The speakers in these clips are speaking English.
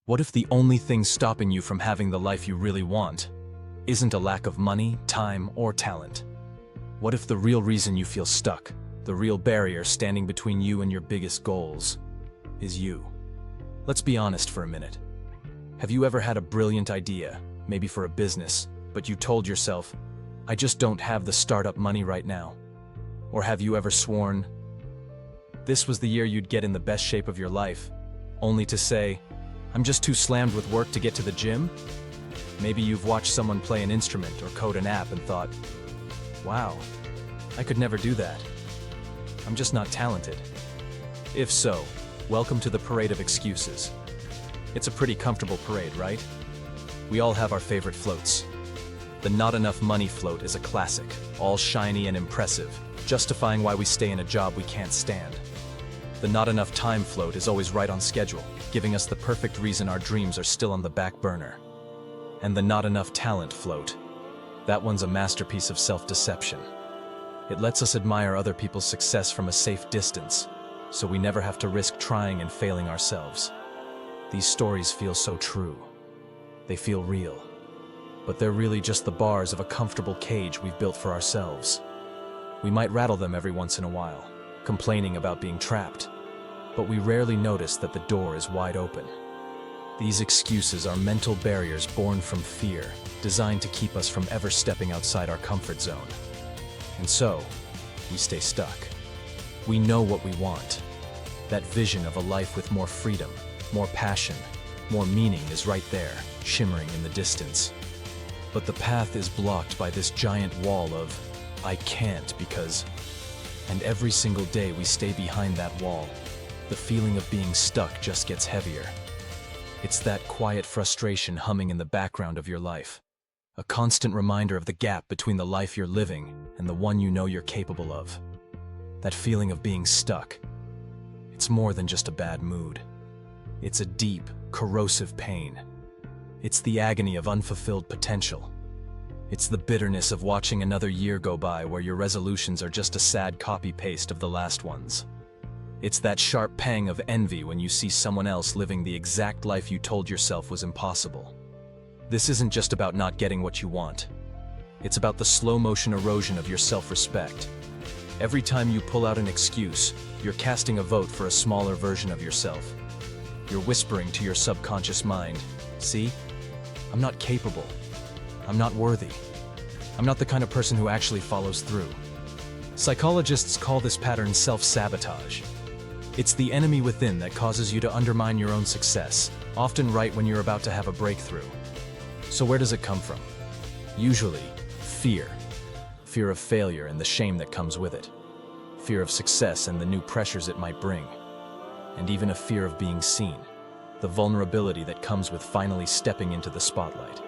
What if the only thing stopping you from having the life you really want isn't a lack of money, time, or talent? What if the real reason you feel stuck, the real barrier standing between you and your biggest goals, is you? Let's be honest for a minute. Have you ever had a brilliant idea, maybe for a business, but you told yourself, I just don't have the startup money right now? Or have you ever sworn, this was the year you'd get in the best shape of your life, only to say, I'm just too slammed with work to get to the gym? Maybe you've watched someone play an instrument or code an app and thought, wow, I could never do that. I'm just not talented. If so, welcome to the parade of excuses. It's a pretty comfortable parade, right? We all have our favorite floats. The not enough money float is a classic, all shiny and impressive, justifying why we stay in a job we can't stand. The not enough time float is always right on schedule, giving us the perfect reason our dreams are still on the back burner. And the not enough talent float, that one's a masterpiece of self-deception. It lets us admire other people's success from a safe distance, so we never have to risk trying and failing ourselves. These stories feel so true. They feel real. But they're really just the bars of a comfortable cage we've built for ourselves. We might rattle them every once in a while, complaining about being trapped, but we rarely notice that the door is wide open. These excuses are mental barriers born from fear, designed to keep us from ever stepping outside our comfort zone. And so, we stay stuck. We know what we want. That vision of a life with more freedom, more passion, more meaning is right there, shimmering in the distance. But the path is blocked by this giant wall of, I can't because... And every single day we stay behind that wall, the feeling of being stuck just gets heavier. It's that quiet frustration humming in the background of your life. A constant reminder of the gap between the life you're living and the one you know you're capable of. That feeling of being stuck. It's more than just a bad mood. It's a deep, corrosive pain. It's the agony of unfulfilled potential. It's the bitterness of watching another year go by where your resolutions are just a sad copy-paste of the last ones. It's that sharp pang of envy when you see someone else living the exact life you told yourself was impossible. This isn't just about not getting what you want. It's about the slow-motion erosion of your self-respect. Every time you pull out an excuse, you're casting a vote for a smaller version of yourself. You're whispering to your subconscious mind, see? I'm not capable. I'm not worthy. I'm not the kind of person who actually follows through. Psychologists call this pattern self-sabotage. It's the enemy within that causes you to undermine your own success, often right when you're about to have a breakthrough. So where does it come from? Usually, fear. Fear of failure and the shame that comes with it. Fear of success and the new pressures it might bring. And even a fear of being seen. The vulnerability that comes with finally stepping into the spotlight.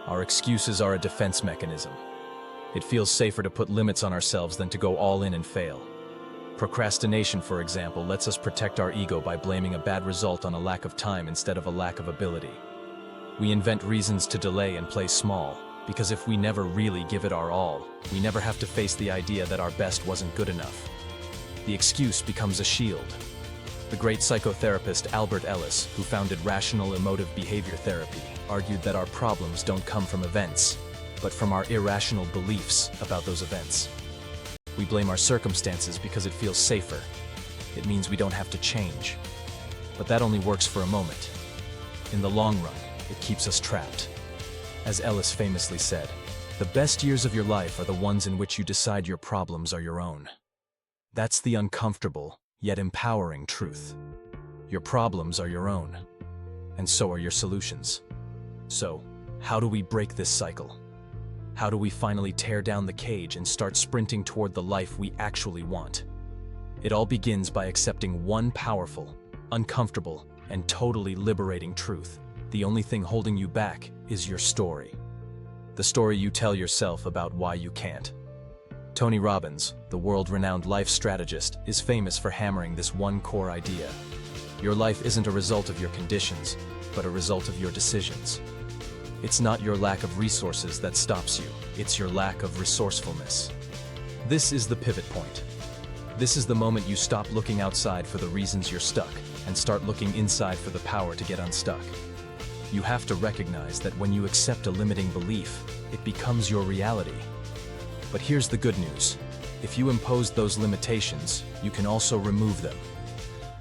Our excuses are a defense mechanism. It feels safer to put limits on ourselves than to go all in and fail. Procrastination, for example, lets us protect our ego by blaming a bad result on a lack of time instead of a lack of ability. We invent reasons to delay and play small, because if we never really give it our all, we never have to face the idea that our best wasn't good enough. The excuse becomes a shield. The great psychotherapist Ellis, who founded rational emotive behavior therapy, argued that our problems don't come from events, but from our irrational beliefs about those events. We blame our circumstances because it feels safer. It means we don't have to change. But that only works for a moment. In the long run, it keeps us trapped. As Ellis famously said, the best years of your life are the ones in which you decide your problems are your own. That's the uncomfortable, yet empowering truth. Your problems are your own, and so are your solutions. So, how do we break this cycle? How do we finally tear down the cage and start sprinting toward the life we actually want? It all begins by accepting one powerful, uncomfortable, and totally liberating truth. The only thing holding you back is your story. The story you tell yourself about why you can't. Tony Robbins, the world-renowned life strategist, is famous for hammering this one core idea. Your life isn't a result of your conditions, but a result of your decisions. It's not your lack of resources that stops you, it's your lack of resourcefulness. This is the pivot point. This is the moment you stop looking outside for the reasons you're stuck and start looking inside for the power to get unstuck. You have to recognize that when you accept a limiting belief, it becomes your reality. But here's the good news. If you impose those limitations, you can also remove them.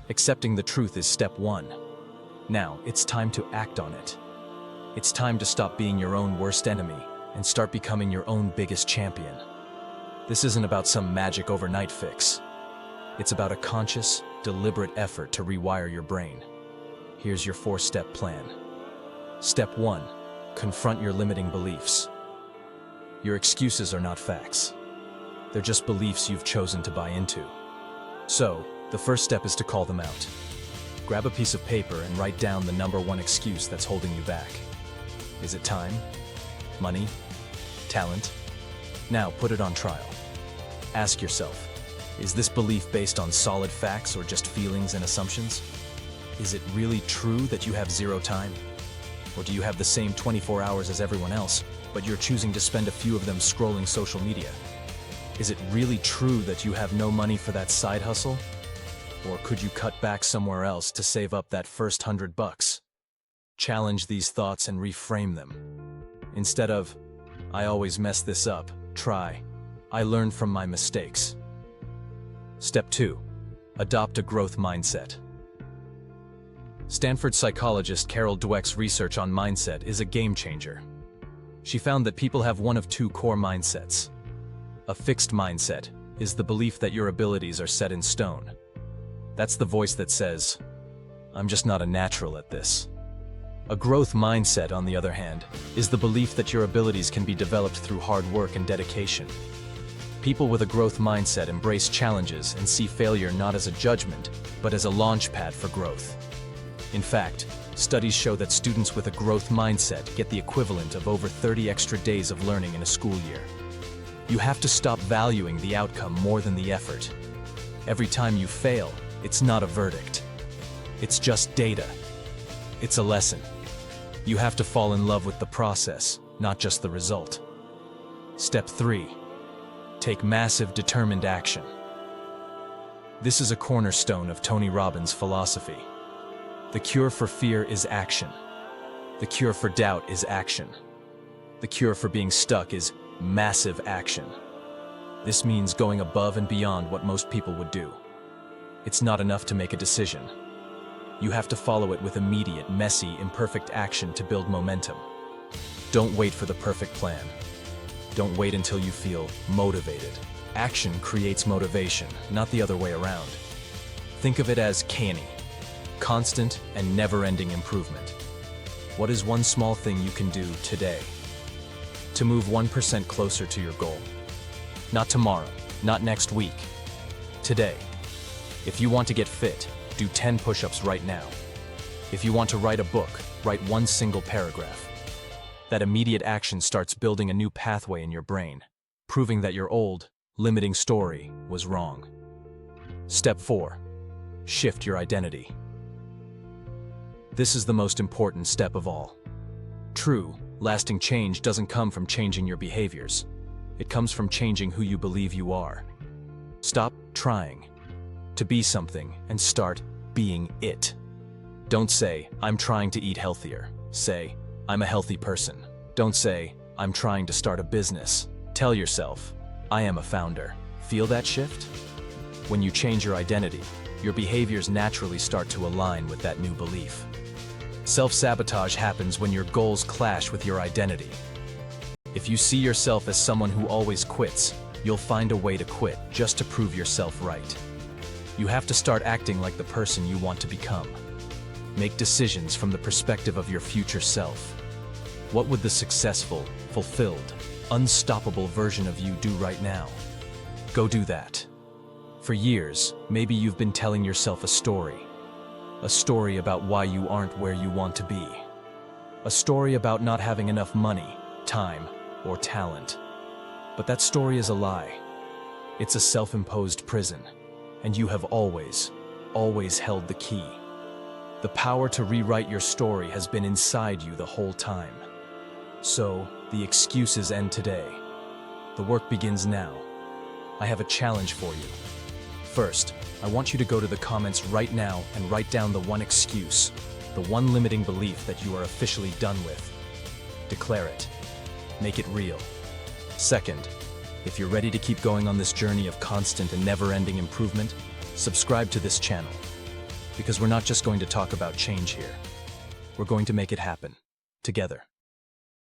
Accepting the truth is step one. Now, it's time to act on it. It's time to stop being your own worst enemy and start becoming your own biggest champion. This isn't about some magic overnight fix. It's about a conscious, deliberate effort to rewire your brain. Here's your 4-step plan. Step 1. Confront your limiting beliefs. Your excuses are not facts. They're just beliefs you've chosen to buy into. So, the first step is to call them out. Grab a piece of paper and write down the number one excuse that's holding you back. Is it time? Money? Talent? Now put it on trial. Ask yourself, is this belief based on solid facts or just feelings and assumptions? Is it really true that you have 0 time? Or do you have the same 24 hours as everyone else, but you're choosing to spend a few of them scrolling social media? Is it really true that you have no money for that side hustle? Or could you cut back somewhere else to save up that first $100? Challenge these thoughts and reframe them. Instead of, I always mess this up, try, I learn from my mistakes. Step 2. Adopt a growth mindset. Stanford psychologist Carol Dweck's research on mindset is a game changer. She found that people have one of 2 core mindsets. A fixed mindset is the belief that your abilities are set in stone. That's the voice that says, I'm just not a natural at this. A growth mindset, on the other hand, is the belief that your abilities can be developed through hard work and dedication. People with a growth mindset embrace challenges and see failure not as a judgment, but as a launch pad for growth. In fact, studies show that students with a growth mindset get the equivalent of over 30 extra days of learning in a school year. You have to stop valuing the outcome more than the effort. Every time you fail, it's not a verdict. It's just data. It's a lesson. You have to fall in love with the process, not just the result. Step 3. Take massive, determined action. This is a cornerstone of Tony Robbins' philosophy. The cure for fear is action. The cure for doubt is action. The cure for being stuck is massive action. This means going above and beyond what most people would do. It's not enough to make a decision. You have to follow it with immediate, messy, imperfect action to build momentum. Don't wait for the perfect plan. Don't wait until you feel motivated. Action creates motivation, not the other way around. Think of it as canny, constant and never-ending improvement. What is one small thing you can do today to move 1% closer to your goal? Not tomorrow, not next week. Today. If you want to get fit, do 10 push-ups right now. If you want to write a book, write one single paragraph. That immediate action starts building a new pathway in your brain, proving that your old, limiting story was wrong. Step 4. Shift your identity. This is the most important step of all. True, lasting change doesn't come from changing your behaviors. It comes from changing who you believe you are. Stop trying to be something and start being it. Don't say, I'm trying to eat healthier. Say, I'm a healthy person. Don't say, I'm trying to start a business. Tell yourself, I am a founder. Feel that shift? When you change your identity, your behaviors naturally start to align with that new belief. Self-sabotage happens when your goals clash with your identity. If you see yourself as someone who always quits, you'll find a way to quit just to prove yourself right. You have to start acting like the person you want to become. Make decisions from the perspective of your future self. What would the successful, fulfilled, unstoppable version of you do right now? Go do that. For years, maybe you've been telling yourself a story about why you aren't where you want to be. A story about not having enough money, time, or talent. But that story is a lie. It's a self-imposed prison, and you have always held the key. The power to rewrite your story has been inside you the whole time. So, the excuses end today. The work begins now. I have a challenge for you. First, I want you to go to the comments right now and write down the one excuse, the one limiting belief that you are officially done with. Declare it. Make it real. Second, if you're ready to keep going on this journey of constant and never-ending improvement, subscribe to this channel. Because we're not just going to talk about change here. We're going to make it happen. Together.